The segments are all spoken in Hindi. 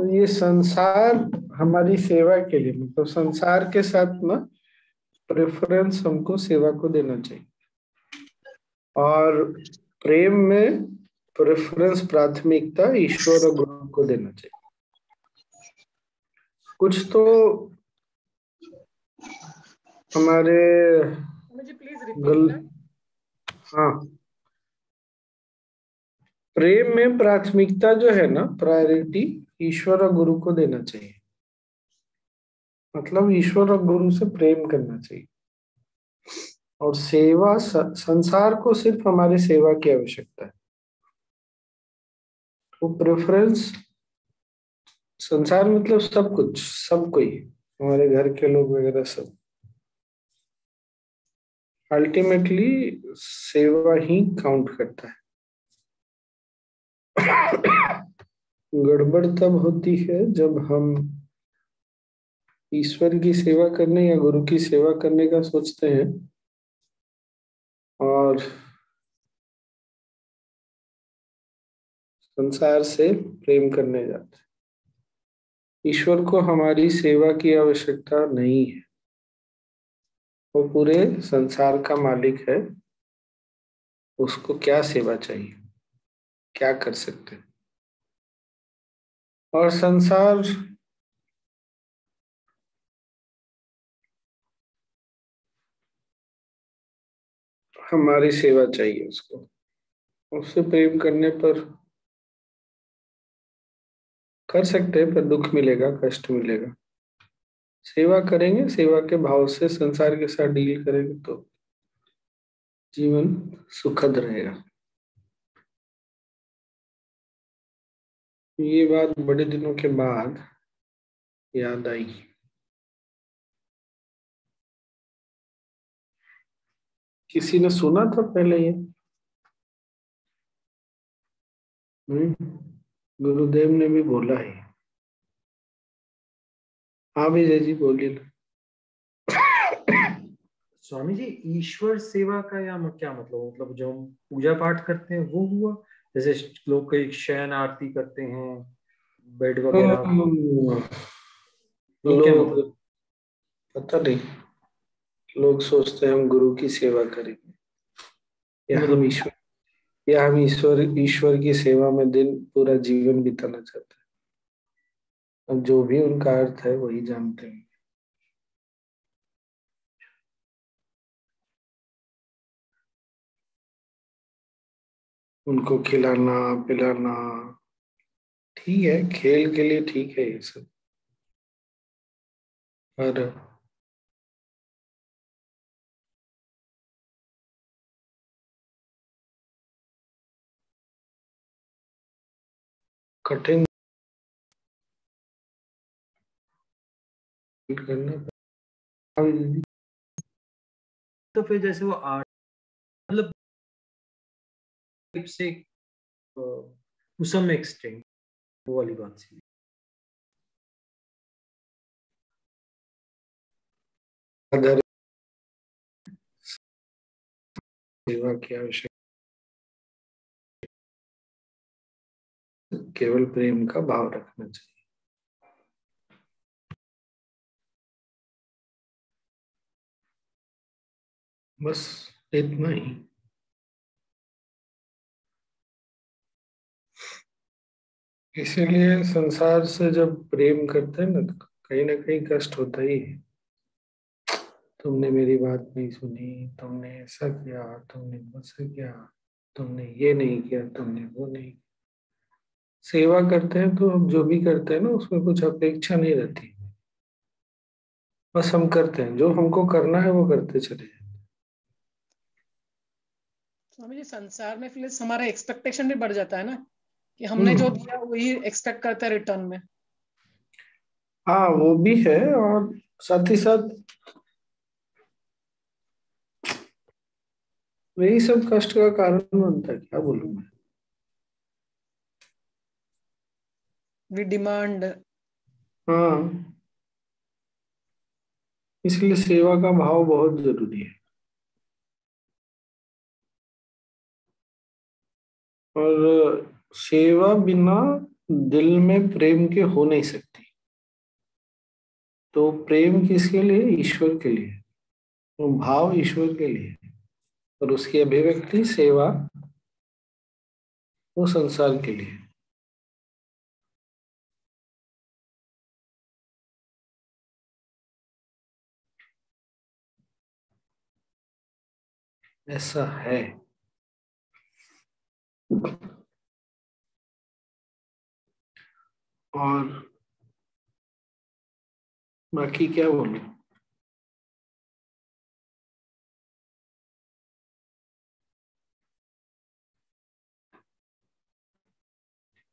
ये संसार हमारी सेवा के लिए, मतलब संसार के साथ ना प्रेफरेंस हमको सेवा को देना चाहिए, और प्रेम में प्रेफरेंस, प्राथमिकता ईश्वर और गुरु को देना चाहिए। कुछ तो हमारे मुझे प्लीज रिपीट। हाँ, प्रेम में प्राथमिकता जो है ना, प्रायोरिटी ईश्वर और गुरु को देना चाहिए। मतलब ईश्वर और गुरु से प्रेम करना चाहिए, और सेवा, संसार को सिर्फ हमारी सेवा की आवश्यकता है। वो प्रेफरेंस, संसार मतलब सब कुछ, सब कोई, हमारे घर के लोग वगैरह सब, अल्टीमेटली सेवा ही काउंट करता है। गड़बड़ तब होती है जब हम ईश्वर की सेवा करने या गुरु की सेवा करने का सोचते हैं और संसार से प्रेम करने जाते हैं। ईश्वर को हमारी सेवा की आवश्यकता नहीं है, वो पूरे संसार का मालिक है। उसको क्या सेवा चाहिए, क्या कर सकते हैं। और संसार हमारी सेवा चाहिए उसको, उससे प्रेम करने पर कर सकते हैं, पर दुख मिलेगा, कष्ट मिलेगा। सेवा करेंगे, सेवा के भाव से संसार के साथ डील करेंगे तो जीवन सुखद रहेगा। ये बात बड़े दिनों के बाद याद आई। किसी ने सुना था पहले ये? गुरुदेव ने भी बोला है। हाँ विजय जी बोलिए। स्वामी जी, ईश्वर सेवा का या क्या मतलब जो हम पूजा पाठ करते हैं वो हुआ? जैसे लोग कई शयन आरती करते हैं, बेड वगैरह, वो क्या लोग, मतलब? पता नहीं, लोग सोचते हैं हम गुरु की सेवा करेंगे, या हम मतलब ईश्वर, या हम ईश्वर ईश्वर की सेवा में दिन पूरा जीवन बिताना चाहते हैं। अब जो भी उनका अर्थ है वही जानते हैं। उनको खिलाना पिलाना ठीक है, खेल के लिए ठीक है ये सब, पर कठिन करना पड़ेगा। तो फिर जैसे वो आर्ट मतलब टाइप से टू सम एक्सटेंट वो वाली बात सी। अगर सेवा की आवश्यकता, केवल प्रेम का भाव रखना चाहिए। बस इतना ही। इसीलिए संसार से जब प्रेम करते हैं ना, तो कहीं ना कहीं कष्ट होता ही है। तुमने मेरी बात नहीं सुनी, तुमने ऐसा किया, तुमने वैसा किया, तुमने ये नहीं किया, तुमने वो नहीं। सेवा करते हैं तो हम जो भी करते हैं ना, उसमें कुछ अपेक्षा नहीं रहती, बस हम करते हैं जो हमको करना है, वो करते चले जाते हैं। स्वामी जी, संसार में फिर हमारा एक्सपेक्टेशन भी बढ़ जाता है ना, कि हमने जो हम्म, दिया वही एक्सपेक्ट करते हैं रिटर्न में। हाँ वो भी है, और साथ ही साथ वही सब कष्ट का कारण बनता है, क्या बोलूं मैं। We demand. हाँ, इसलिए सेवा का भाव बहुत जरूरी है, और सेवा बिना दिल में प्रेम के हो नहीं सकती, तो प्रेम किसके लिए? ईश्वर के लिए। तो भाव ईश्वर के लिए, और उसकी अभिव्यक्ति सेवा वो संसार के लिए। ऐसा है। और बाकी क्या बोलूं?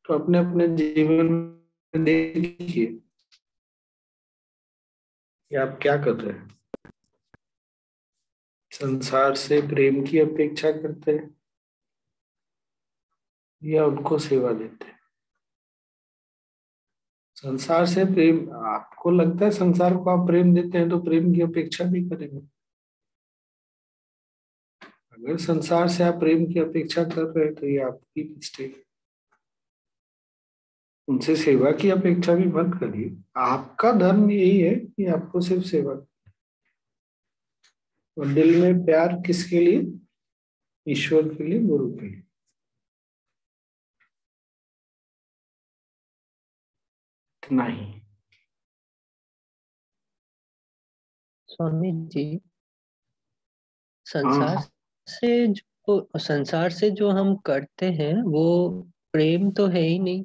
तो अपने अपने जीवन में देखिए कि आप क्या कर रहे हैं। संसार से प्रेम की अपेक्षा करते हैं या उनको सेवा देते हैं? संसार से प्रेम, आपको लगता है संसार को आप प्रेम देते हैं तो प्रेम की अपेक्षा भी करेंगे? अगर संसार से आप प्रेम की अपेक्षा कर रहे हैं तो ये आपकी मिस्टेक है। उनसे सेवा की अपेक्षा भी मत करिए। आपका धर्म यही है कि आपको सिर्फ सेवा। और दिल में प्यार किसके लिए? ईश्वर के लिए, गुरु के लिए। इतना ही। स्वामी जी, संसार हाँ, संसार से जो हम करते हैं वो प्रेम तो है ही नहीं।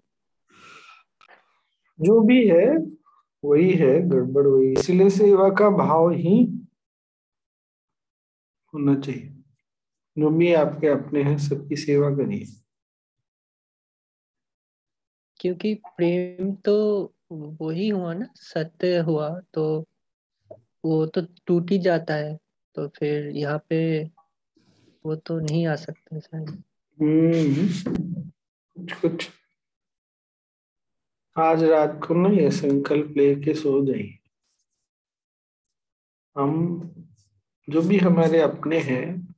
जो भी है वही है, गड़बड़ वही, इसलिए सेवा का भाव ही होना चाहिए। जो भी आपके अपने हैं सबकी सेवा करिए। क्योंकि प्रेम तो वही हुआ ना, सत्य हुआ तो वो तो टूट ही जाता है। तो फिर यहाँ पे वो तो नहीं आ सकता शायद। कुछ कुछ आज रात को ना ये संकल्प लेके सो जाइए। हम जो भी हमारे अपने हैं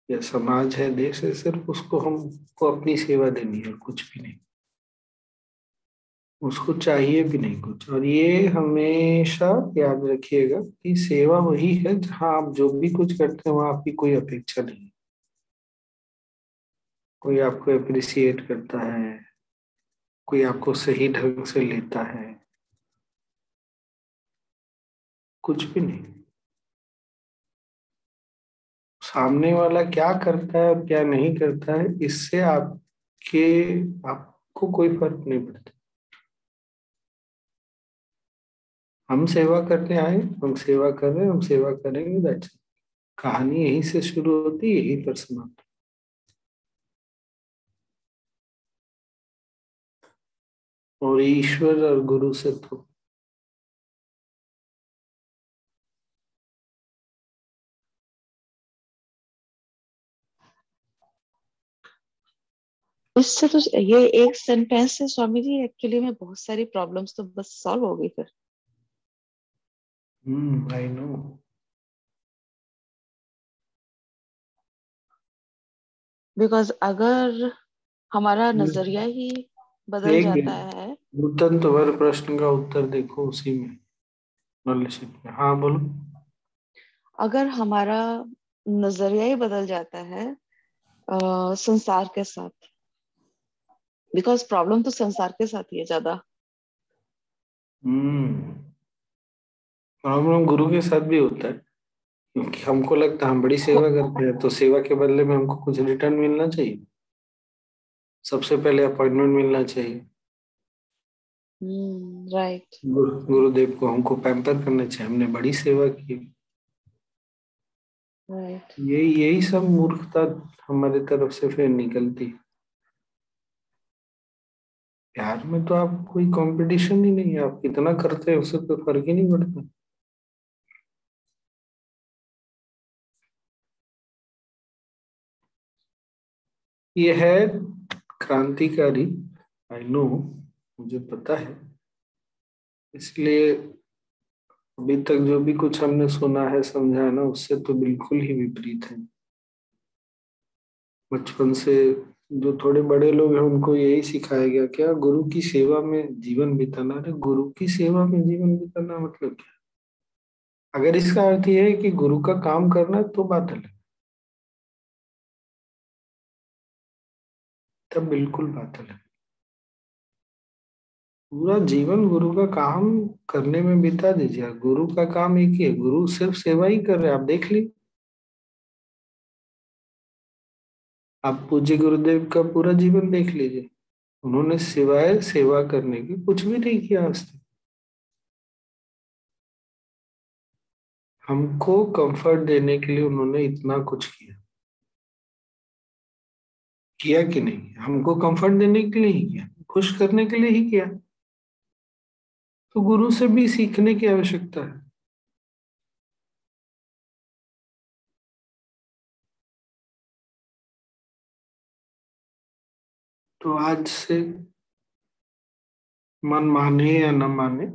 या समाज है, देश है, सिर्फ उसको हमको अपनी सेवा देनी है, कुछ भी नहीं। उसको चाहिए भी नहीं कुछ। और ये हमेशा याद रखिएगा कि सेवा वही है जहाँ आप जो भी कुछ करते हैं वहां आपकी कोई अपेक्षा नहीं है। कोई आपको अप्रिसिएट करता है, कोई आपको सही ढंग से लेता है, कुछ भी नहीं। सामने वाला क्या करता है और क्या नहीं करता है इससे आपको कोई फर्क नहीं पड़ता। हम सेवा करने आए, हम सेवा कर रहे हैं, हम सेवा करेंगे, दैट्स। कहानी यहीं से शुरू होती है, यहीं पर समाप्त। और ईश्वर और गुरु से तो उससे तो ये एक सेंटेंस से स्वामी जी एक्चुअली में बहुत सारी प्रॉब्लम्स तो बस सॉल्व हो गई फिर। I know. बिकॉज अगर हमारा नजरिया ही बदल एक जाता मिनट, है। नूतन तुम्हारे प्रश्न का उत्तर देखो उसी में, नॉलेजशिप में। हाँ बोलो। अगर हमारा नजरिया ही बदल जाता है संसार के साथ, बिकॉज प्रॉब्लम तो संसार के साथ ही है ज्यादा। प्रॉब्लम गुरु के साथ भी होता है, क्योंकि हमको लगता है हम बड़ी सेवा करते हैं तो सेवा के बदले में हमको कुछ रिटर्न मिलना चाहिए। सबसे पहले अपॉइंटमेंट मिलना चाहिए। राइट। गुरुदेव को हमको पैम्पर करना चाहिए, हमने बड़ी सेवा की। राइट। यही सब मूर्खता हमारे तरफ से फिर निकलती है। प्यार में तो आप कोई कंपटीशन ही नहीं है, आप कितना करते हैं उससे कोई फर्क ही नहीं पड़ता। ये है क्रांतिकारी, आई नो, मुझे पता है। इसलिए अभी तक जो भी कुछ हमने सुना है समझा है ना, उससे तो बिल्कुल ही विपरीत है। बचपन से जो थोड़े बड़े लोग हैं उनको यही सिखाया गया क्या, गुरु की सेवा में जीवन बिताना। अरे गुरु की सेवा में जीवन बिताना मतलब क्या? अगर इसका अर्थ यह है कि गुरु का काम करना है तो बात अलग, तब बिल्कुल बात अलग। पूरा जीवन गुरु का काम करने में बिता दीजिए। गुरु का काम एक ही है, गुरु सिर्फ सेवा ही कर रहे हैं। आप देख लीजिए, आप पूज्य गुरुदेव का पूरा जीवन देख लीजिए, उन्होंने सिवाय सेवा करने की कुछ भी नहीं किया आज तक। हमको कंफर्ट देने के लिए उन्होंने इतना कुछ किया, किया कि नहीं? हमको कंफर्ट देने के लिए ही किया, खुश करने के लिए ही किया। तो गुरु से भी सीखने की आवश्यकता है। तो आज से मन माने या न माने,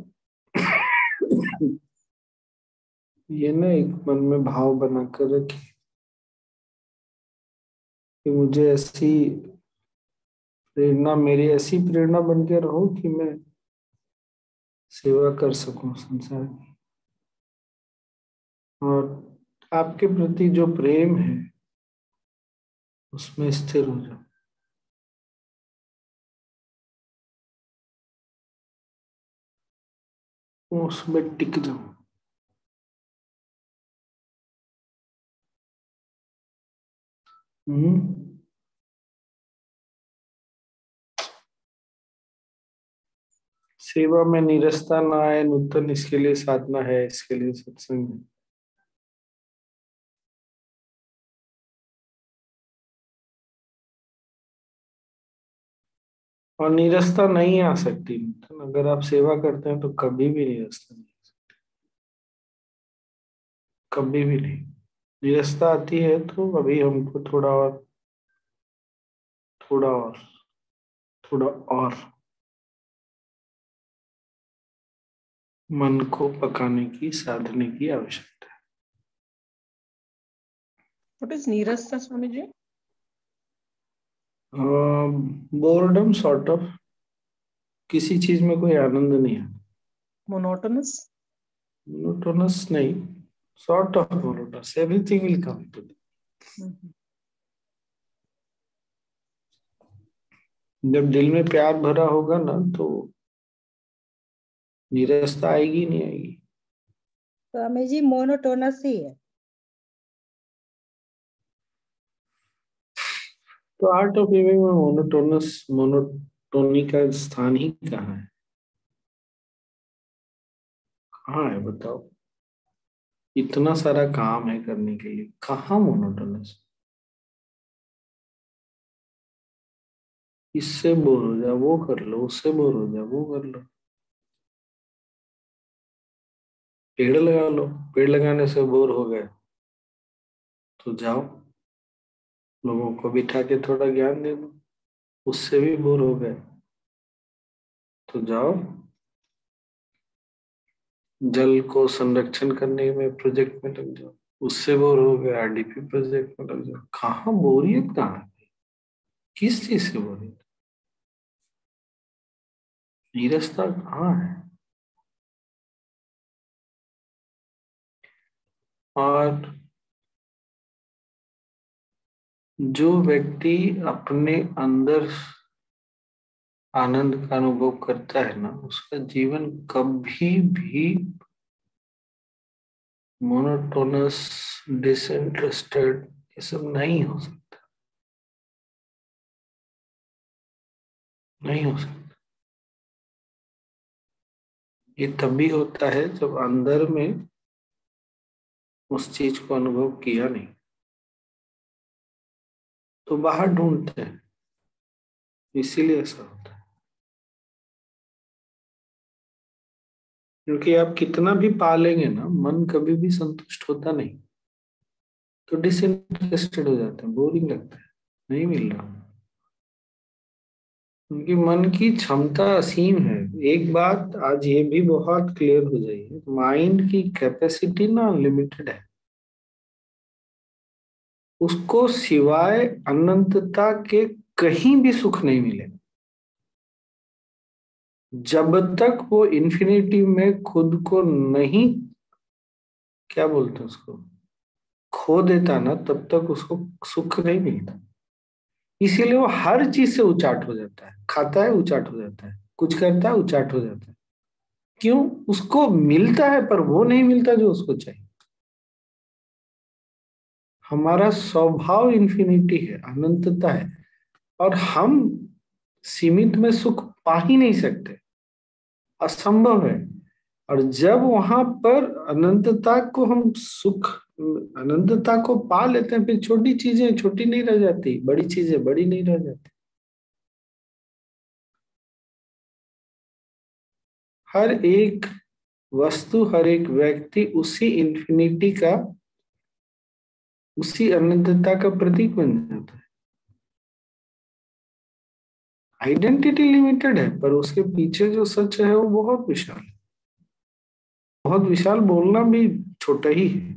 ये ना एक मन में भाव बनाकर रखिए कि मुझे ऐसी प्रेरणा, मेरी ऐसी प्रेरणा बन के रहो कि मैं सेवा कर सकूं संसार की। और आपके प्रति जो प्रेम है उसमें स्थिर हो जाओ, उसमें टिक जाओ। सेवा में नीरसता ना आए नूतन, इसके लिए साधना है, इसके लिए सत्संग है। और नीरसता नहीं आ सकती नूतन, अगर आप सेवा करते हैं तो कभी भी नीरसता नहीं आ सकती, कभी भी नहीं। नीरसता आती है तो अभी हमको थोड़ा और, थोड़ा और, थोड़ा और मन को पकाने की, साधने की आवश्यकता है। What is नीरसता Swami ji? Boredom sort of, किसी चीज में कोई आनंद नहीं है। मोनोटोनस? मोनोटोनस नहीं, sort of monotonous, everything will come to. जब दिल में प्यार भरा होगा ना तो नीरसता आएगी नहीं आएगी। स्वामी जी मोनोटोनस ही है। तो आर्ट ऑफ लिविंग में मोनोटोनस, मोनोटोनी का स्थान ही कहाँ है? कहाँ है बताओ? इतना सारा काम है करने के लिए, कहाँ मोनोटोनस? इससे बोर हो जाओ वो कर लो, उससे बोर हो जाओ वो कर लो। पेड़ लगा लो, पेड़ लगाने से बोर हो गए तो जाओ लोगों को बिठा के थोड़ा ज्ञान दे दो, उससे भी बोर हो गए तो जाओ जल को संरक्षण करने में प्रोजेक्ट में लग जाओ, उससे बोर हो गए आरडीपी प्रोजेक्ट में लग जाओ। कहाँ बोरियत, कहाँ है? किस चीज से बोरियत? नीरसता कहाँ है? और जो व्यक्ति अपने अंदर आनंद का अनुभव करता है ना, उसका जीवन कभी भी मोनोटोनस, डिसइंटरेस्टेड ये सब नहीं हो सकता, नहीं हो सकता। ये तभी होता है जब अंदर में उस चीज को अनुभव किया नहीं, तो बाहर ढूंढते हैं, इसीलिए ऐसा होता है। क्योंकि आप कितना भी पालेंगे ना, मन कभी भी संतुष्ट होता नहीं, तो डिसइंटरेस्टेड हो जाते हैं, बोरिंग लगता है, नहीं मिल रहा। क्योंकि मन की क्षमता असीम है। एक बात आज ये भी बहुत क्लियर हो जाइए, माइंड की कैपेसिटी ना अनलिमिटेड है। उसको सिवाय अनंतता के कहीं भी सुख नहीं मिलेगा जब तक वो इन्फिनिटी में खुद को नहीं, क्या बोलते हैं उसको, खो देता ना, तब तक उसको सुख नहीं मिलता। इसीलिए वो हर चीज से उचाट हो जाता है, खाता है उचाट हो जाता है, कुछ करता है उचाट हो जाता है। क्यों? उसको मिलता है पर वो नहीं मिलता जो उसको चाहिए। हमारा स्वभाव इन्फिनिटी है, अनंतता है, और हम सीमित में सुख पा ही नहीं सकते, असंभव है। और जब वहां पर अनंतता को हम सुख, अनंतता को पा लेते हैं, फिर छोटी चीजें छोटी नहीं रह जाती, बड़ी चीजें बड़ी नहीं रह जाती। हर एक वस्तु, हर एक व्यक्ति उसी इन्फिनिटी का, उसी अनंतता का प्रतीक बन जाता है। आइडेंटिटी लिमिटेड है पर उसके पीछे जो सच है वो बहुत विशाल है। बहुत विशाल बोलना भी छोटा ही है।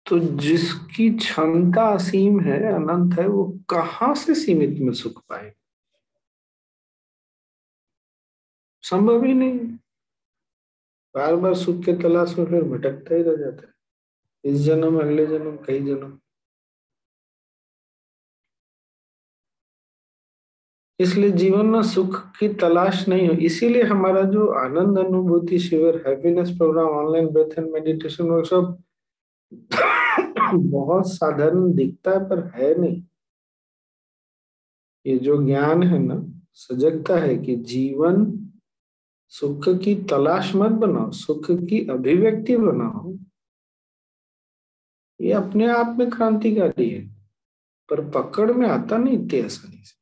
तो जिसकी क्षमता असीम है, अनंत है, वो कहां से सीमित में सुख पाए? संभव ही नहीं। बार बार सुख के तलाश में फिर भटकता ही रह जाता है, इस जन्म अगले जन्म कई जन्म। इसलिए जीवन में सुख की तलाश नहीं हो। इसीलिए हमारा जो Anand Anubhuti Shivir, happiness program, online breath and meditation workshop बहुत साधारण दिखता है पर है नहीं। ये जो ज्ञान है ना, सजगता है कि जीवन सुख की तलाश मत बनाओ, सुख की अभिव्यक्ति बनाओ। ये अपने आप में क्रांतिकारी है पर पकड़ में आता नहीं इतनी आसानी से।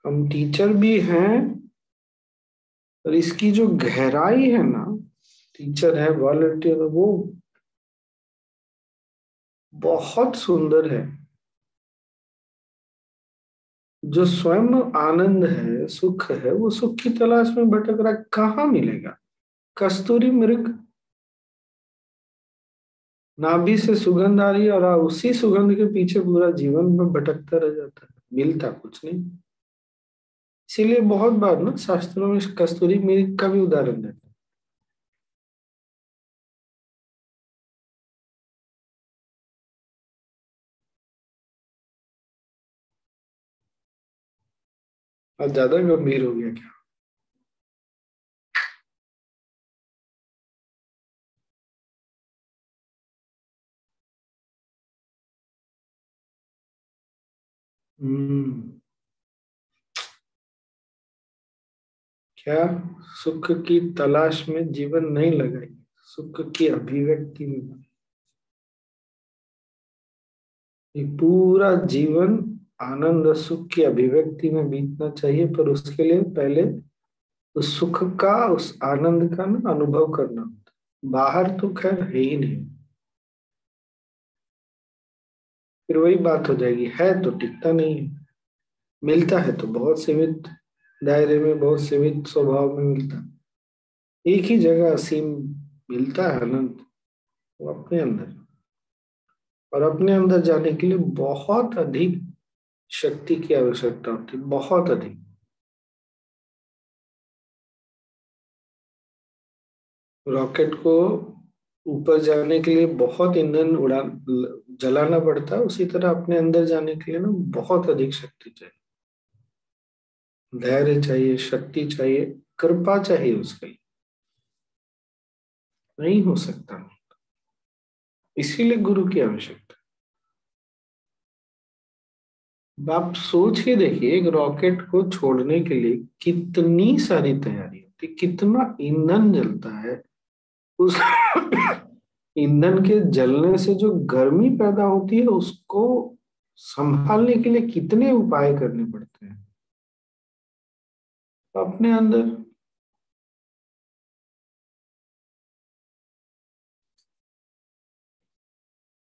हम टीचर भी हैं और इसकी जो गहराई है ना, टीचर है, वॉलंटियर, वो बहुत सुंदर है। जो स्वयं आनंद है, सुख है, वो सुख की तलाश में भटक रहा, कहाँ मिलेगा? कस्तूरी मृग, नाभि से सुगंध आ रही है और उसी सुगंध के पीछे पूरा जीवन में भटकता रह जाता है, मिलता कुछ नहीं। इसीलिए बहुत बार ना शास्त्रों में कस्तूरी मृग का भी उदाहरण देते हैं। आज ज्यादा गंभीर हो गया क्या? हम्म। क्या? सुख की तलाश में जीवन नहीं लगाई, सुख की अभिव्यक्ति में। ये पूरा जीवन आनंद और सुख की अभिव्यक्ति में बीतना चाहिए, पर उसके लिए पहले उस सुख का, उस आनंद का ना अनुभव करना होता है। बाहर तो खैर है ही नहीं। फिर वही बात हो जाएगी, है तो टिकता नहीं है, मिलता है तो बहुत सीमित दायरे में, बहुत सीमित स्वभाव में मिलता है। एक ही जगह असीम मिलता है अनंत, वो अपने अंदर। और अपने अंदर जाने के लिए बहुत अधिक शक्ति की आवश्यकता होती है, बहुत अधिक। रॉकेट को ऊपर जाने के लिए बहुत ईंधन जलाना पड़ता है, उसी तरह अपने अंदर जाने के लिए ना बहुत अधिक शक्ति चाहिए, धैर्य चाहिए, शक्ति चाहिए, कृपा चाहिए उसके लिए। नहीं हो सकता, इसीलिए गुरु की आवश्यकता। आप सोच के देखिए, एक रॉकेट को छोड़ने के लिए कितनी सारी तैयारी होती है, कितना ईंधन जलता है। उस ईंधन के जलने से जो गर्मी पैदा होती है, उसको संभालने के लिए कितने उपाय करने पड़ते हैं अपने अंदर।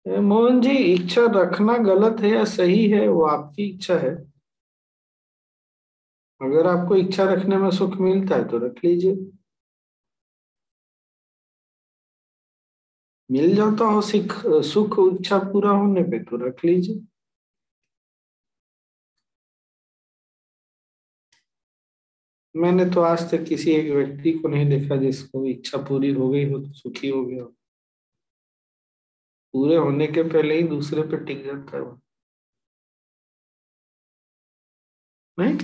मोहन जी, इच्छा रखना गलत है या सही है वो आपकी इच्छा है, अगर आपको इच्छा रखने में सुख मिलता है तो रख लीजिए, मिल जाता हो सुख इच्छा पूरा होने पे तो रख लीजिए। मैंने तो आज तक किसी एक व्यक्ति को नहीं देखा जिसको इच्छा पूरी हो गई हो तो सुखी हो गया हो। पूरे होने के पहले ही दूसरे पे टिक जाता है वो, नहीं?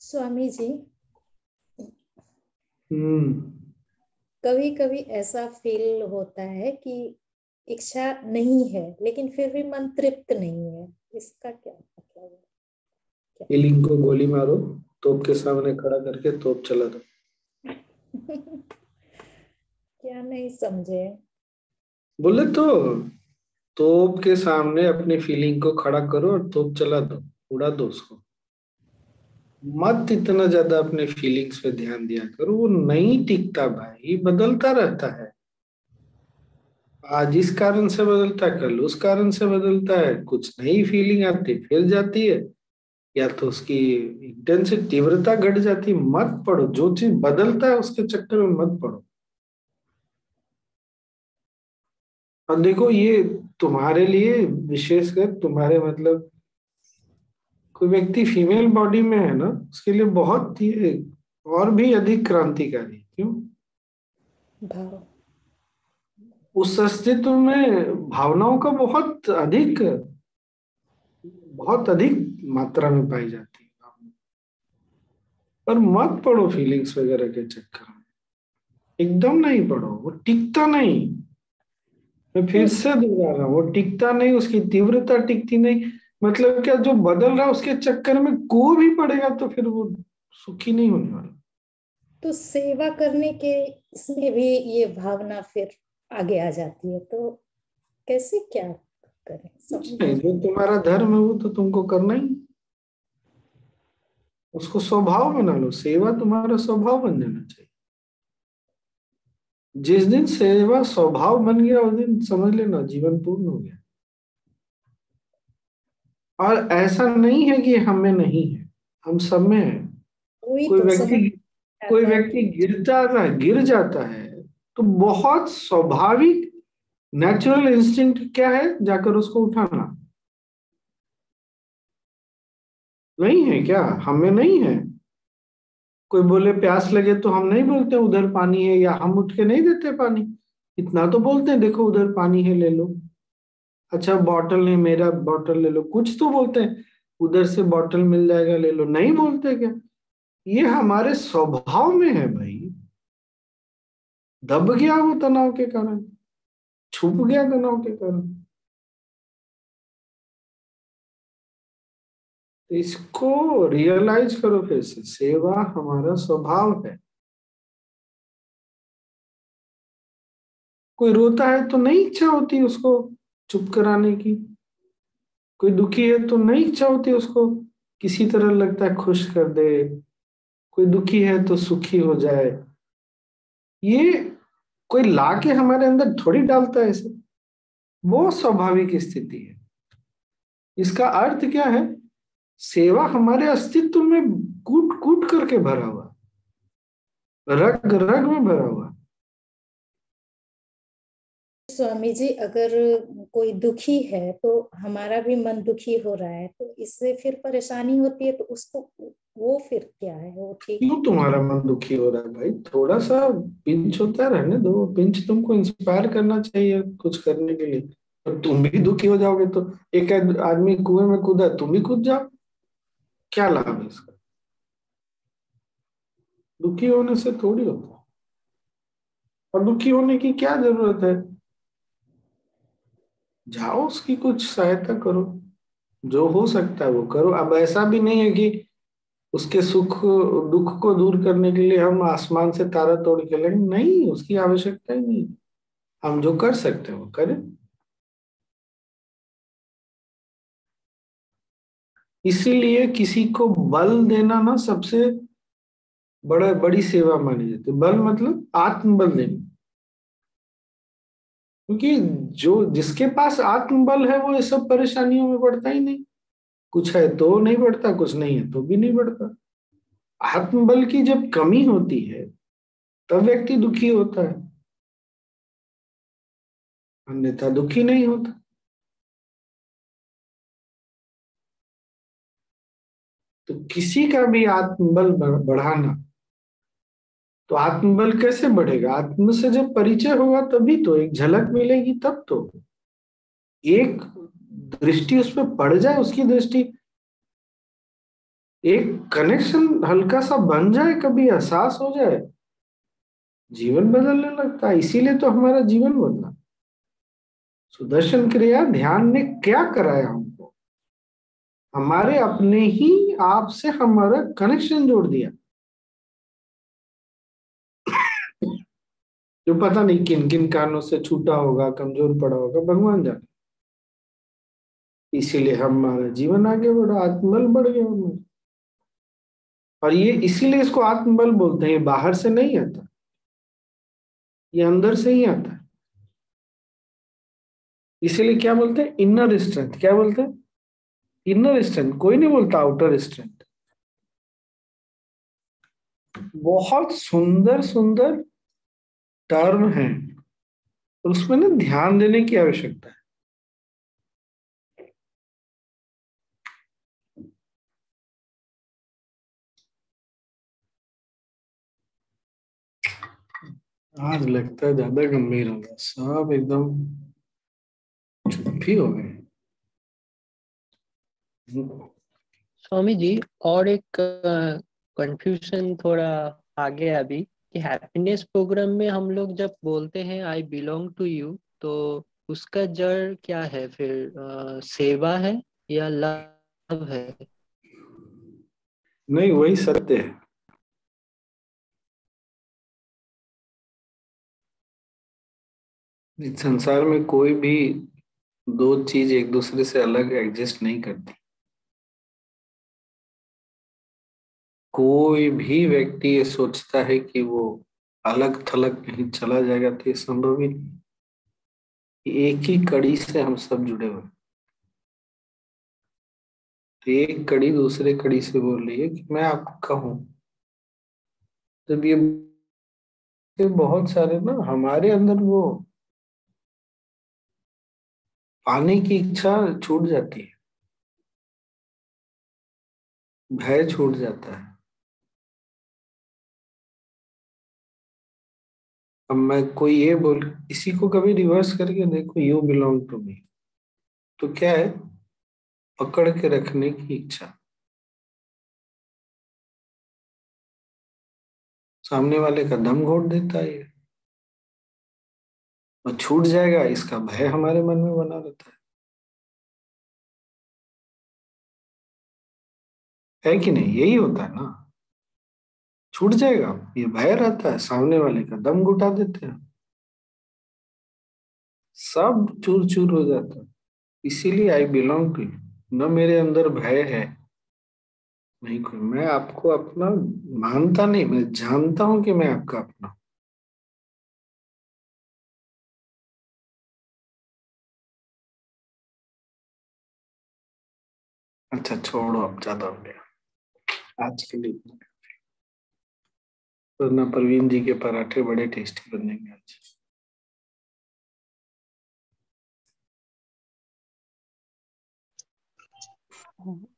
स्वामी जी, हम्म। कभी कभी ऐसा फील होता है कि इच्छा नहीं है लेकिन फिर भी मन तृप्त नहीं है, इसका क्या मतलब है? फीलिंग को गोली मारो, तोप के सामने खड़ा करके तोप चला दो। क्या नहीं समझे? बोले तो तोप के सामने अपनी फीलिंग को खड़ा करो और तोप चला दो, उड़ा दो उसको। मत इतना ज्यादा अपने फीलिंग्स पे ध्यान दिया करो, वो नहीं टिकता भाई, बदलता रहता है। आज इस कारण से बदलता है, कल उस कारण से बदलता है, कुछ नई फीलिंग आती फिर जाती है, या तो उसकी इंटेंसिटी तीव्रता घट जाती। मत पढ़ो, जो चीज बदलता है उसके चक्कर में मत पढ़ो। और देखो ये तुम्हारे लिए विशेषकर, तुम्हारे मतलब कोई व्यक्ति फीमेल बॉडी में है ना, उसके लिए बहुत ये और भी अधिक क्रांतिकारी। क्यों? भाव। उस अस्तित्व में भावनाओं का बहुत अधिक मात्रा में पाई जाती है। पर मत पढ़ो फीलिंग्स वगैरह के चक्कर में, एकदम नहीं पढ़ो, वो टिकता नहीं। मैं फिर से दोहरा रहा हूं, वो टिकता नहीं, उसकी तीव्रता टिकती नहीं। मतलब क्या, जो बदल रहा है उसके चक्कर में को भी पड़ेगा तो फिर वो सुखी नहीं होने वाला। तो सेवा करने के इसमें भी ये भावना फिर आगे आ जाती है, तो कैसे क्या करें? कुछ नहीं, जो तुम्हारा धर्म है वो तो तुमको करना ही, उसको स्वभाव बना लो। सेवा तुम्हारा स्वभाव बन जाना चाहिए। जिस दिन सेवा स्वभाव बन गया उस दिन समझ लेना जीवन पूर्ण हो गया। और ऐसा नहीं है कि हमें नहीं है, हम सब में है। वही कोई तो समझ व्यक्ति कोई आता है व्यक्ति गिर जाता है तो बहुत स्वाभाविक नेचुरल इंस्टिंक्ट क्या है, जाकर उसको उठाना। नहीं है क्या? हमें नहीं है? कोई बोले प्यास लगे तो हम नहीं बोलते उधर पानी है, या हम उठ के नहीं देते पानी? इतना तो बोलते हैं, देखो उधर पानी है ले लो। अच्छा बॉटल नहीं, मेरा बॉटल ले लो, कुछ तो बोलते हैं। उधर से बॉटल मिल जाएगा ले लो, नहीं बोलते क्या? ये हमारे स्वभाव में है भाई। दब गया वो तनाव के कारण, छुप गया तनाव के कारण। तो इसको रियलाइज करो फिर से, सेवा हमारा स्वभाव है। कोई रोता है तो नहीं इच्छा होती उसको चुप कराने की। कोई दुखी है तो नहीं इच्छा होती उसको किसी तरह, लगता है खुश कर दे। कोई दुखी है तो सुखी हो जाए। ये कोई लाके हमारे अंदर थोड़ी डालता है इसे, वो स्वाभाविक स्थिति है। इसका अर्थ क्या है? सेवा हमारे अस्तित्व में कूट कूट करके भरा हुआ, रग रग में भरा हुआ। स्वामी जी, अगर कोई दुखी है तो हमारा भी मन दुखी हो रहा है, तो इससे फिर परेशानी होती है, तो उसको वो फिर क्या है, वो ठीक? क्यों तुम्हारा मन दुखी हो रहा है भाई? थोड़ा सा पिंच होता रहने दो। पिंच तुमको इंस्पायर करना चाहिए कुछ करने के लिए। तो तुम भी दुखी हो जाओगे तो एक आदमी कुएं में कूदा, तुम भी कूद जाओ, क्या लाभ है इसका? दुखी होने से थोड़ी होता है। और दुखी होने की क्या जरूरत है? जाओ उसकी कुछ सहायता करो, जो हो सकता है वो करो। अब ऐसा भी नहीं है कि उसके दुख को दूर करने के लिए हम आसमान से तारा तोड़ के लेंगे, नहीं, उसकी आवश्यकता ही नहीं। हम जो कर सकते हैं वो करें। इसीलिए किसी को बल देना ना सबसे बड़ी सेवा मानी जाती है। बल मतलब आत्मबल देना, क्योंकि जो जिसके पास आत्मबल है वो ये सब परेशानियों में पड़ता ही नहीं। कुछ है तो नहीं पड़ता, कुछ नहीं है तो भी नहीं पड़ता। आत्मबल की जब कमी होती है तब व्यक्ति दुखी होता है, अन्यथा दुखी नहीं होता। तो किसी का भी आत्मबल बढ़ाना, तो आत्मबल कैसे बढ़ेगा? आत्म से जब परिचय होगा तभी तो, एक झलक मिलेगी तब तो, एक दृष्टि उसमें पड़ जाए, उसकी दृष्टि, एक कनेक्शन हल्का सा बन जाए, कभी एहसास हो जाए, जीवन बदलने लगता है। इसीलिए तो हमारा जीवन बदला। सुदर्शन क्रिया ध्यान ने क्या कराया हमको? हमारे अपने ही आप से हमारा कनेक्शन जोड़ दिया, जो पता नहीं किन किन कारणों से छूटा होगा, कमजोर पड़ा होगा, भगवान जाने। इसीलिए हमारा जीवन आगे बढ़ा, आत्मबल बढ़ गया हमारा। और ये इसीलिए इसको आत्मबल बोलते हैं। ये बाहर से नहीं आता, ये अंदर से ही आता है। इसीलिए क्या बोलते हैं? Inner strength. क्या बोलते हैं? Inner strength. कोई नहीं बोलता आउटर स्ट्रेंथ। बहुत सुंदर सुंदर टर्म है, उसमें ना ध्यान देने की आवश्यकता है। आज लगता है ज्यादा गंभीर हो गया, सब एकदम चुप ही हो गए। स्वामी जी, और एक कंफ्यूजन थोड़ा आ गया अभी कि हैप्पीनेस प्रोग्राम में हम लोग जब बोलते हैं आई बिलोंग टू यू, तो उसका जड़ क्या है फिर? सेवा है या लव है? नहीं, वही सत्य है। इस संसार में कोई भी दो चीज एक दूसरे से अलग एग्जिस्ट नहीं करती। कोई भी व्यक्ति ये सोचता है कि वो अलग थलग कहीं चला जाएगा तो ये संभव ही नहीं। एक ही कड़ी से हम सब जुड़े हुए हैं। तो एक कड़ी दूसरे कड़ी से बोल रही है कि मैं आपका हूं। जब ये बहुत सारे ना हमारे अंदर वो पाने की इच्छा छूट जाती है, भय छूट जाता है। अब मैं कोई ये बोल, इसी को कभी रिवर्स करके देखो, यू बिलोंग टू मी, तो क्या है? पकड़ के रखने की इच्छा। सामने वाले का दम घोट देता है ये, और छूट जाएगा इसका भय हमारे मन में बना रहता है कि नहीं? यही होता है ना, छूट जाएगा ये भय रहता है, सामने वाले का दम घुटा देते हैं, सब चूर चूर हो जाता है। इसीलिए आई बिलोंग टू यू। न मेरे अंदर भय है, नहीं कोई, मैं आपको अपना मानता नहीं, मैं जानता हूं कि मैं आपका अपना। अच्छा छोड़ो, अब ज्यादा हो गया आज के लिए। वरना प्रवीण जी के पराठे बड़े टेस्टी बनेंगे आज।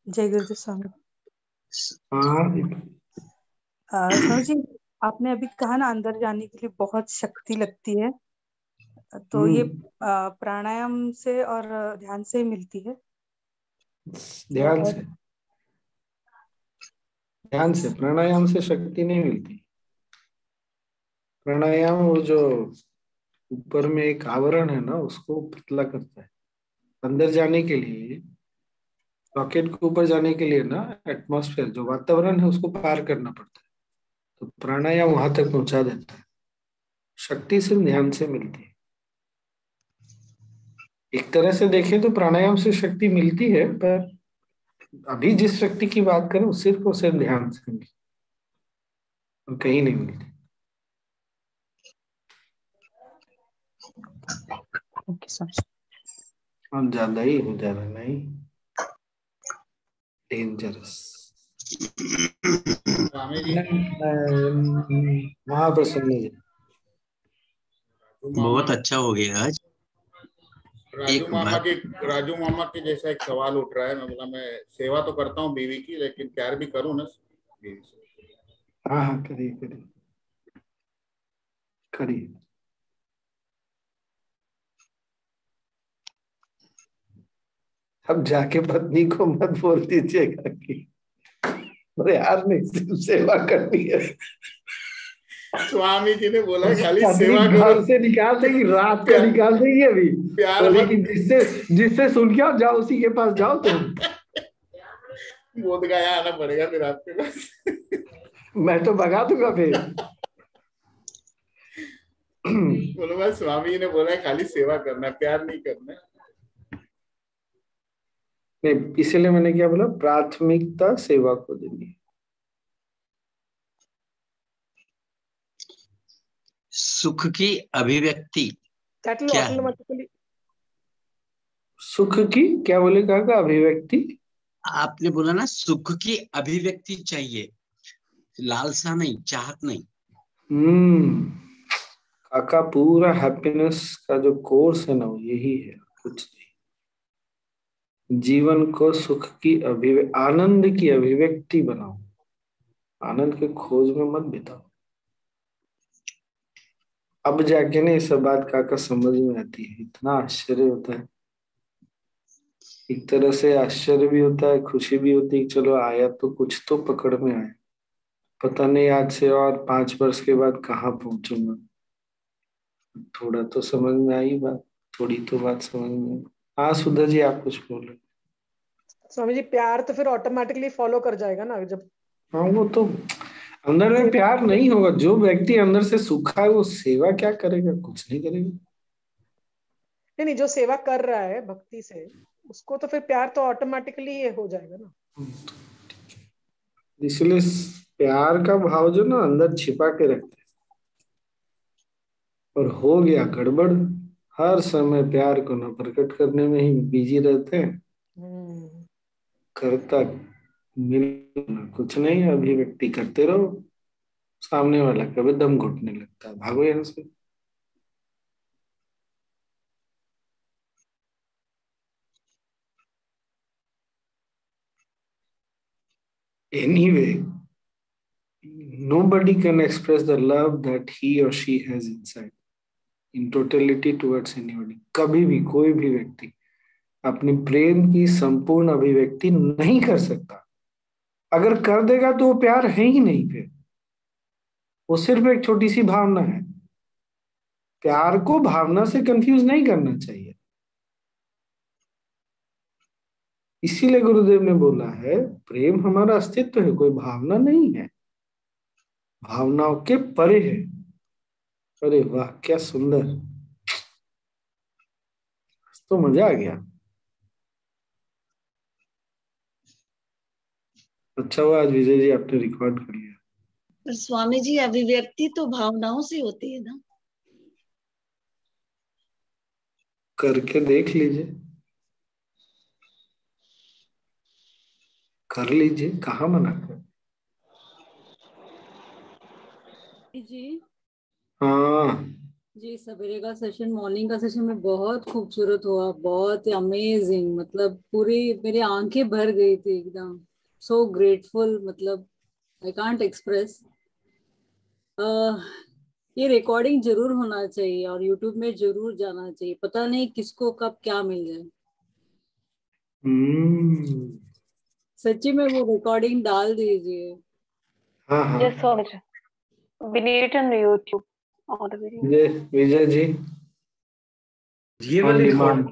जय गुरुदेव स्वामी। हाँ, स्वामी जी, आपने अभी कहा ना अंदर जाने के लिए बहुत शक्ति लगती है, तो ये प्राणायाम से और ध्यान से ही मिलती है? ध्यान से, ध्यान से, प्राणायाम से शक्ति नहीं मिलती। प्राणायाम वो जो ऊपर में एक आवरण है ना, उसको पतला करता है। अंदर जाने के लिए, रॉकेट के ऊपर जाने के लिए ना, एटमॉस्फेयर जो वातावरण है उसको पार करना पड़ता है। तो प्राणायाम वहां तक पहुंचा देता है। शक्ति सिर्फ ध्यान से मिलती है। एक तरह से देखें तो प्राणायाम से शक्ति मिलती है, पर अभी जिस शक्ति की बात करें वो सिर्फ और सिर्फ ध्यान से मिली और कहीं नहीं मिलती। Okay sir. और ज्यादा ही हो जा रहा है, नहीं डेंजरस। वहां पर सुनने बहुत अच्छा हो गया आज। राजू मामा के जैसा एक सवाल उठ रहा है। मैं बोला मैं सेवा तो करता हूँ बीवी की, लेकिन प्यार भी करूँ ना बीवी से। हाँ हाँ करिए करिए करिए। अब जाके पत्नी को मत बोल दीजिएगा कि अरे यार नहीं सिर्फ सेवा करनी है। स्वामी जी ने बोला खाली सेवा घर करो। से निकाल देगी, रात का निकाल देगी अभी। प्यार तो लेकिन जिससे सुन के आओ, जाओ उसी के पास जाओ तुम। बोध गया आना पड़ेगा फिर आपके पास। मैं तो भगा दूंगा फिर। बोलो भाई स्वामी जी ने बोला है खाली सेवा करना है, प्यार नहीं करना है। नहीं, इसीलिए मैंने क्या बोला, प्राथमिकता सेवा को देनी। सुख की अभिव्यक्ति क्या है? सुख की क्या बोले काका? अभिव्यक्ति आपने बोला ना सुख की अभिव्यक्ति चाहिए, लालसा नहीं, चाहत नहीं। काका पूरा हैप्पीनेस का जो कोर्स है ना वो यही है, कुछ नहीं। जीवन को सुख की आनंद की अभिव्यक्ति बनाओ, आनंद के खोज में मत बिताओ। अब जाके ना ये सब बात काका समझ में आती है। इतना आश्चर्य होता है, एक तरह से आश्चर्य भी होता है, खुशी भी होती है। चलो आया तो कुछ तो पकड़ में आया। पता नहीं आज से और 5 वर्ष के बाद कहाँ पहुंचूंगा। थोड़ा तो समझ में आई बात, थोड़ी तो बात समझ में। हाँ सुधा जी आप कुछ बोले। स्वामी जी प्यार तो फिर ऑटोमेटिकली फॉलो कर जाएगा ना जब। हाँ वो तो अंदर में प्यार नहीं होगा। जो व्यक्ति अंदर से सूखा है वो सेवा क्या करेगा? कुछ नहीं करेगा। नहीं, जो सेवा कर रहा है भक्ति से, उसको तो फिर प्यार तो ऑटोमेटिकली हो जाएगा ना। इसलिए प्यार का भाव जो ना अंदर छिपा के रखते हैं, और हो गया गड़बड़। हर समय प्यार को न प्रकट करने में ही बिजी रहते हैं। करता मिलना कुछ नहीं, अभिव्यक्ति करते रहो। सामने वाला कभी दम घुटने लगता है, भागो यहाँ से। Anyway, nobody can express the love that he or she has inside in totality towards anybody. कभी भी कोई भी व्यक्ति अपनी प्रेम की संपूर्ण अभिव्यक्ति नहीं कर सकता। अगर कर देगा तो वो प्यार है ही नहीं, फिर वो सिर्फ एक छोटी सी भावना है। प्यार को भावना से कंफ्यूज नहीं करना चाहिए। इसीलिए गुरुदेव ने बोला है प्रेम हमारा अस्तित्व है, कोई भावना नहीं है, भावनाओं के परे है। अरे वाह क्या सुंदर, तो मजा आ गया। अच्छा हुआ आज विजय जी आपने रिकॉर्ड कर लिया। पर स्वामी जी अभिव्यक्ति तो भावनाओं से होती है ना। करके देख लीजिए, कर लीजिए, कहाँ मना कर। जी हाँ जी, सवेरे का सेशन, मॉर्निंग का सेशन में बहुत खूबसूरत हुआ, बहुत अमेजिंग। मतलब पूरी मेरी आंखें भर गई थी एकदम। सो ग्रेटफुल, मतलब आई कांट एक्सप्रेस। ये रिकॉर्डिंग जरूर होना चाहिए और यूट्यूब में जरूर जाना चाहिए। पता नहीं किसको कब क्या मिल जाए। सच्ची में वो रिकॉर्डिंग डाल दीजिए। हाँ हाँ Yes, Swamiji. We need it on YouTube. All the videos. Vijay ji ये वाली रिकॉर्डिंग,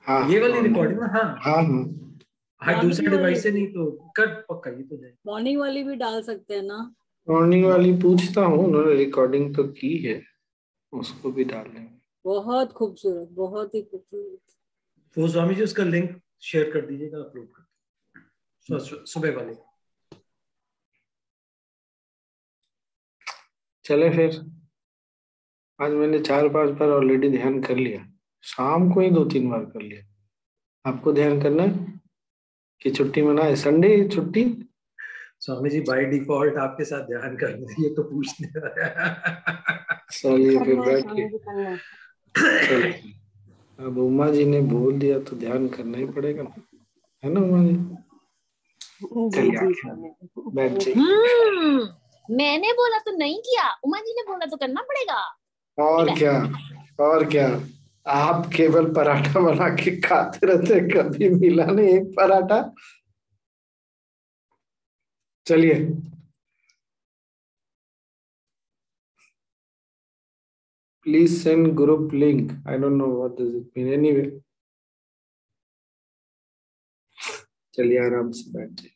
हाँ ये वाली रिकॉर्डिंग ना। हाँ हाँ हाँ हाँ, दूसरे डिवाइस से नहीं तो कर पक्का ये तो जाए। मॉर्निंग वाली भी डाल सकते हैं ना। मॉर्निंग वाली पूछता हूँ, उन्होंने रिकॉर्डिंग तो की है, उसको भी डाल लेंगे। बहुत खूबसूरत, बहुत ही खूबसूरत। तो स्वामी जी उसका लिंक शेयर कर दीजिएगा, अपलोड कर। सुबह वाले। चले फिर, आज मैंने 4-5 बार ऑलरेडी ध्यान कर लिया, शाम को ही 2-3 बार कर लिया। आपको ध्यान करना है कि छुट्टी मनाए, संडे छुट्टी। स्वामी जी बाय डिफॉल्ट आपके साथ ध्यान कर रहे, ये तो पूछने चलिए फिर बैठ के चलो। अब उमा जी ने बोल दिया तो ध्यान करना ही पड़ेगा ना, है ना उमा जी? चलिए बैठ जाइए। मैंने बोला तो नहीं किया, उमा जी ने बोला तो करना पड़ेगा। और क्या, और क्या। आप केवल पराठा बना के खाते रहते, कभी मिला नहीं एक पराठा। चलिए please send group link. I don't know what does it mean, anyway चलिए आराम से बैठ जाइए।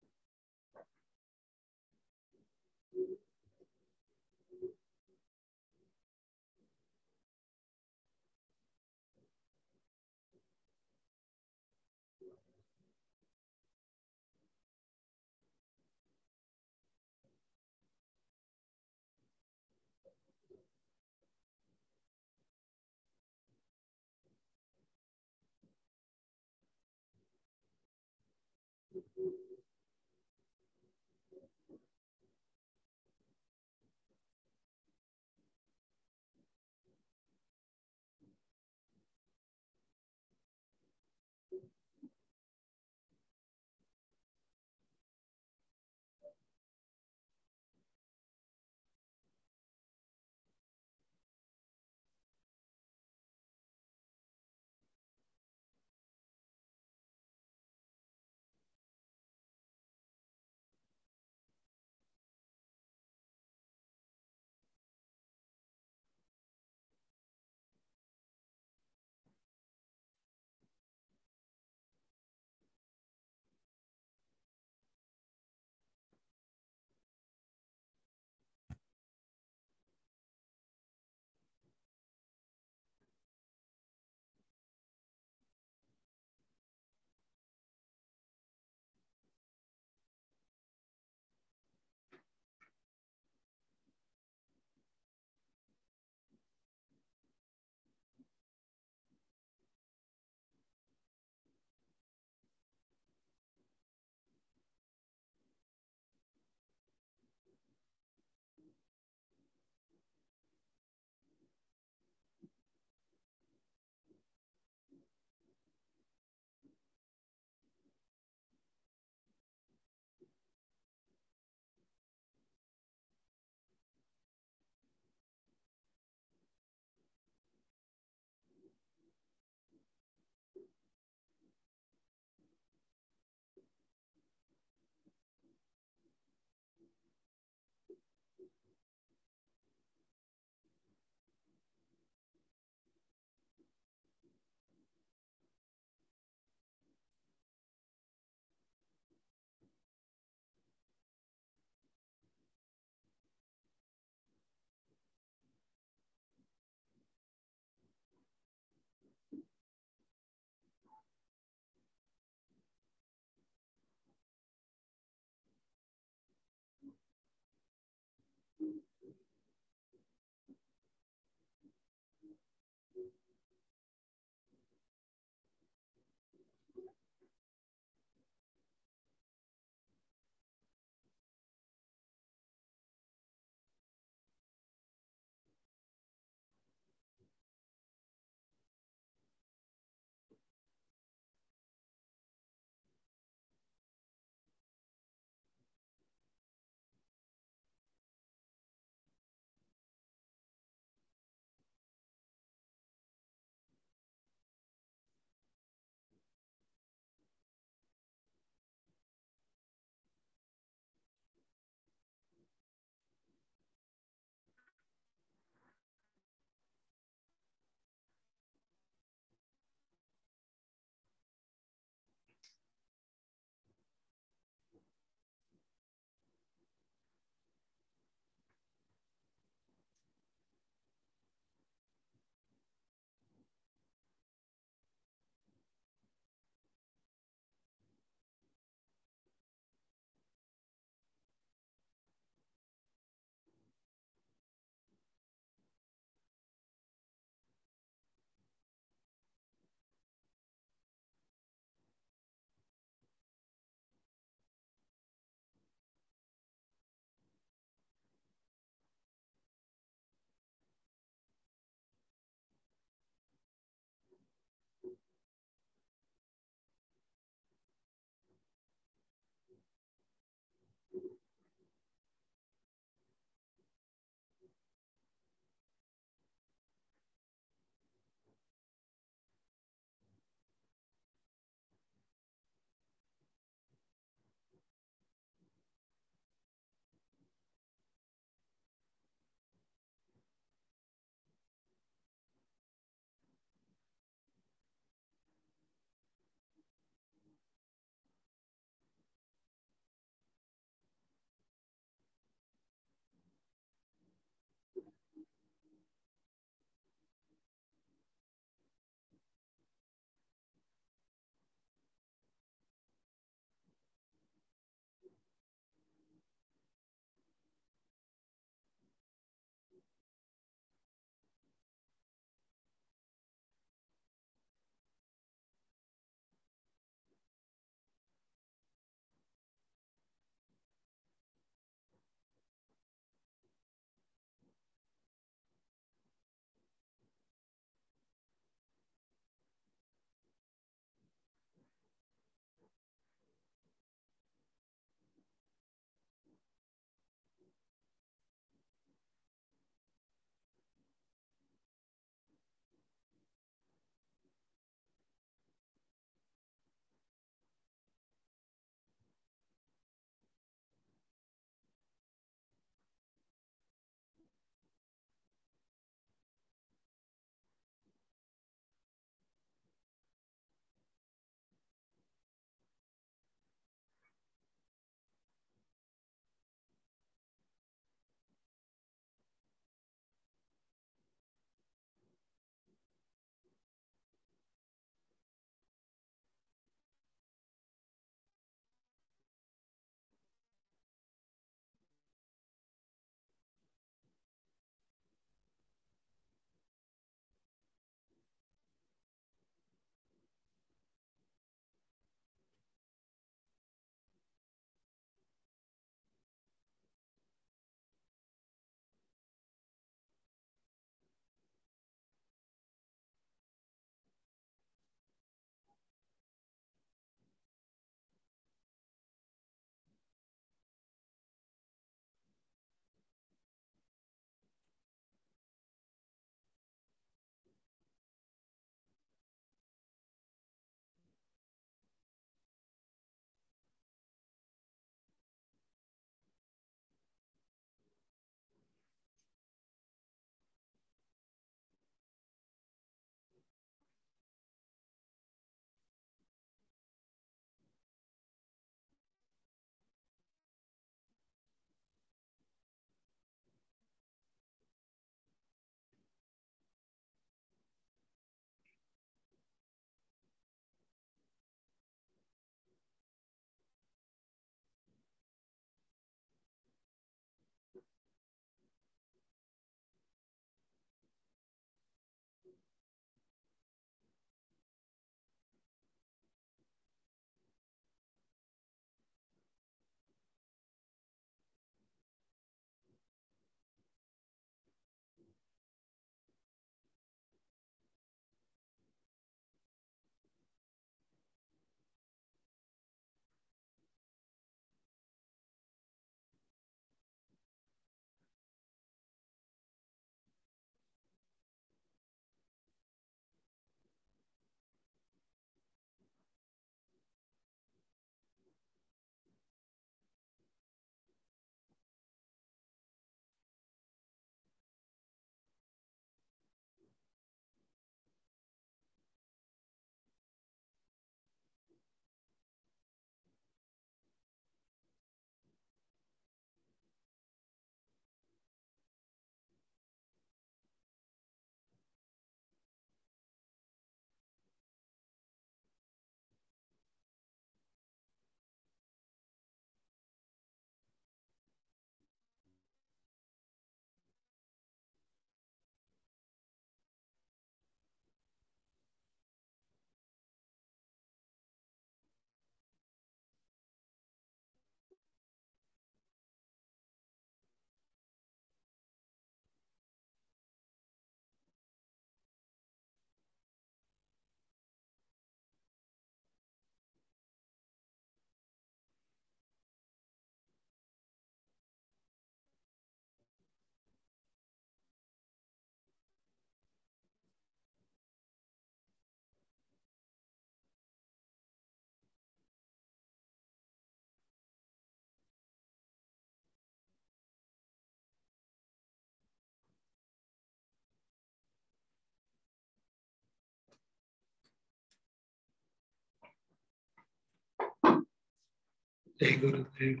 जय गुरुदेव।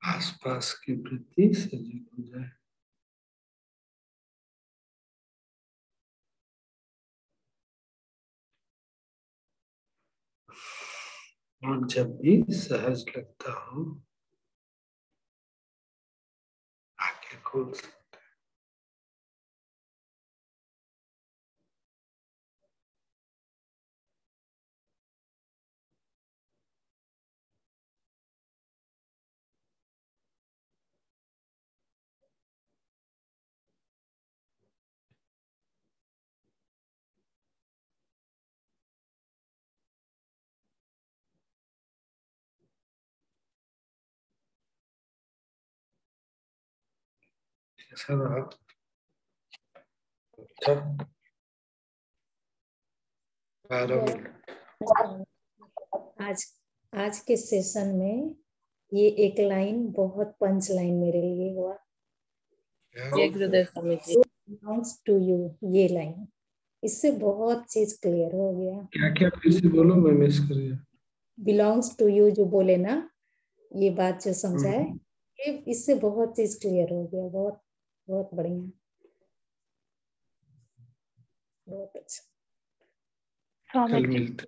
आसपास की वृत्ति सजग हो जाए। और जब भी सहज लगता हो आंखें खोल सकते। कैसा रहा? अच्छा, 12 मिनट। आज आज के सेशन में ये एक लाइन बहुत पंच लाइन मेरे लिए हुआ। जय गुरुदेव Swami ji. Belongs to you, ये लाइन, इससे बहुत चीज क्लियर हो गया। क्या क्या फिर से बोलो, मैं मिस कर गया। बिलोंग्स टू यू जो बोले ना, ये बात जो समझाए, ये इससे बहुत चीज क्लियर हो गया। बहुत बहुत बढ़िया, बहुत अच्छा। कल मिलते।